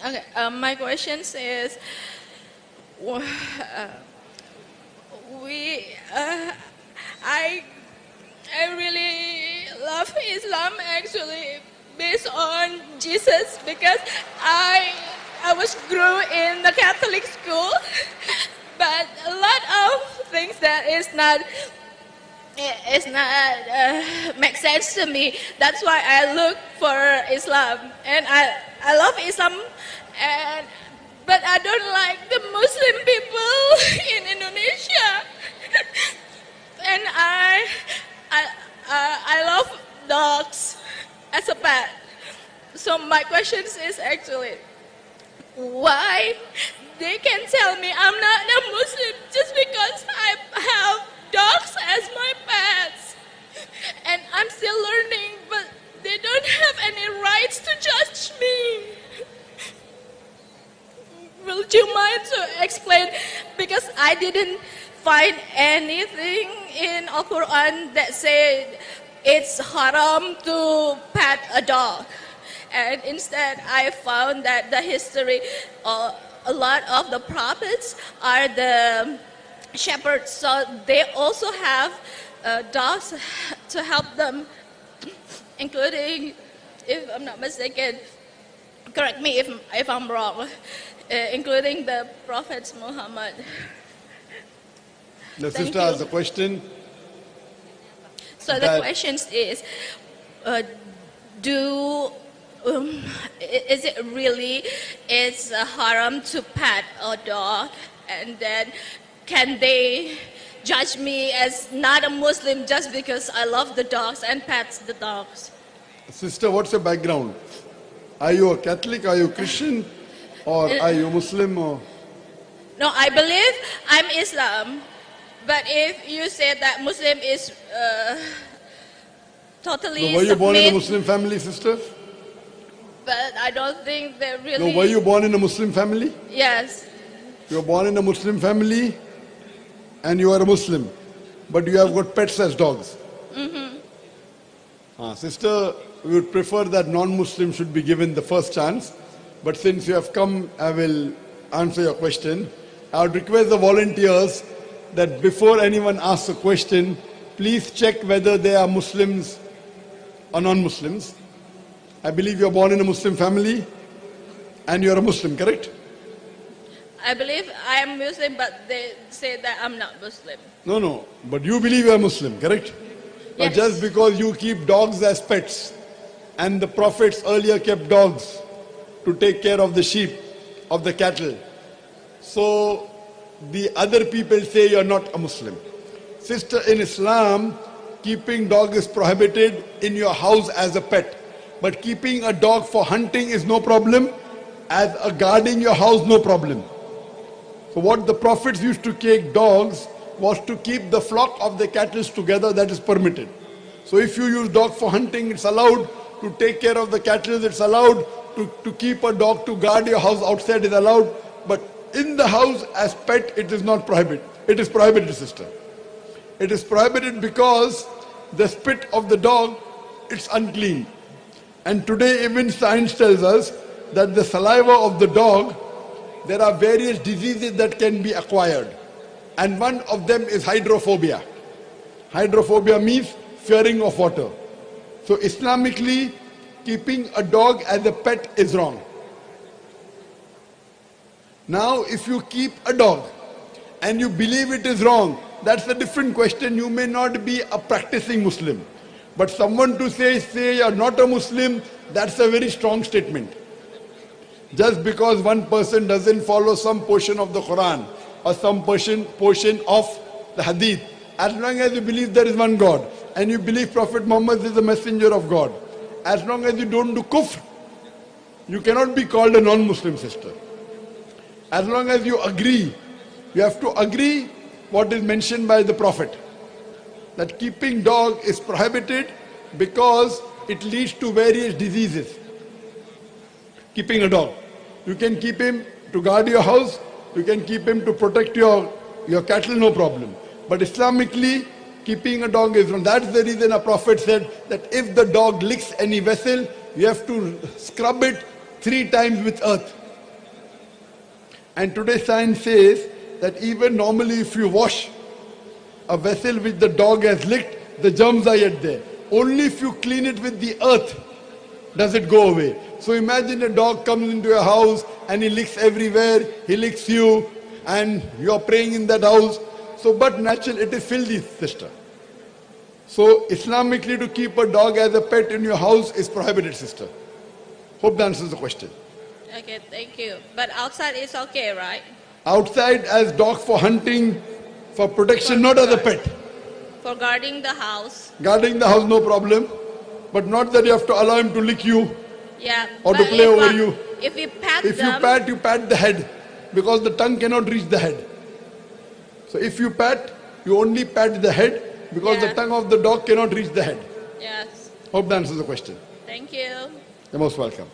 Okay, my question is, uh, we, I, I really love Islam actually based on Jesus because I was grew in the Catholic school, but a lot of things that is not make sense to me. That's why I look for Islam, and I love Islam, and but I don't like the Muslim people in Indonesia, and I love dogs as a pet. So my question is actually, why they can tell me I'm not a Muslim just because I have dogs as my pets, and I'm still learning, but they don't have any rights to judge me. Will you mind to explain? Because I didn't find anything in Al-Quran that said it's haram to pet a dog. And instead, I found that the history, a lot of the prophets are the shepherds, so they also have dogs to help them, including, if I'm not mistaken, correct me if I'm wrong, including the Prophet Muhammad. The Thank sister you. has a question. So the question is, is it really haram to pet a dog, and then can they judge me as not a Muslim just because I love the dogs and pets the dogs? Sister, what's your background? Are you a Catholic? Are you Christian? Or are you Muslim? Or? No, I believe I'm Islam. But if you say that Muslim is totally No, were you born in a submit, Muslim family, sister? but I don't think they No, really. were you born in a Muslim family? Yes. You were born in a Muslim family and you are a Muslim. But you have got pets as dogs. Sister, we would prefer that non-Muslim should be given the first chance. But since you have come, I will answer your question. I would request the volunteers that before anyone asks a question, please check whether they are Muslims or non-Muslims. I believe you are born in a Muslim family and you are a Muslim, correct? I believe I am Muslim, but they say that I'm not Muslim. No. But you believe you are Muslim, correct? But Yes. just because you keep dogs as pets, and the prophets earlier kept dogs to take care of the sheep, of the cattle, so the other people say you are not a Muslim. Sister, in Islam, keeping dog is prohibited in your house as a pet. But keeping a dog for hunting is no problem. As a guarding your house, no problem. So what the prophets used to take dogs was to keep the flock of the cattle together, that is permitted. So if you use dog for hunting, it's allowed. To take care of the cattle, it's allowed. To keep a dog to guard your house outside is allowed. But in the house as pet, it is not prohibited. It is prohibited, sister. It is prohibited because the spit of the dog, it's unclean. And today even science tells us that the saliva of the dog, there are various diseases that can be acquired. And one of them is hydrophobia. Hydrophobia means fearing of water. So Islamically, keeping a dog as a pet is wrong. Now, if you keep a dog and you believe it is wrong, that's a different question. You may not be a practicing Muslim. But someone to say you're not a Muslim, that's a very strong statement. Just because one person doesn't follow some portion of the Quran or some portion of the Hadith, as long as you believe there is one God and you believe Prophet Muhammad is the messenger of God, as long as you don't do kufr, you cannot be called a non-Muslim, sister. As long as you agree, you have to agree what is mentioned by the Prophet, that keeping dog is prohibited because it leads to various diseases. Keeping a dog, you can keep him to guard your house, you can keep him to protect your cattle, no problem. But Islamically, keeping a dog is wrong. That's the reason a prophet said that if the dog licks any vessel, you have to scrub it 3 times with earth. And today science says that even normally if you wash a vessel which the dog has licked, the germs are yet there. Only if you clean it with the earth does it go away. So imagine a dog comes into your house and he licks everywhere, he licks you, and you are praying in that house. So, but natural, it is filthy, sister. So, Islamically, to keep a dog as a pet in your house is prohibited, sister. Hope that answers the question. Okay, thank you. But outside is okay, right? Outside as dog for hunting, for protection, not as a pet. For guarding the house. Guarding the house, no problem. But not that you have to allow him to lick you Yeah. or to but play if, over you. If we pat If them, you pat the head, because the tongue cannot reach the head. So if you pat, you only pat the head, because the Yeah. tongue of the dog cannot reach the head. yes. Hope that answers the question. Thank you. You're most welcome.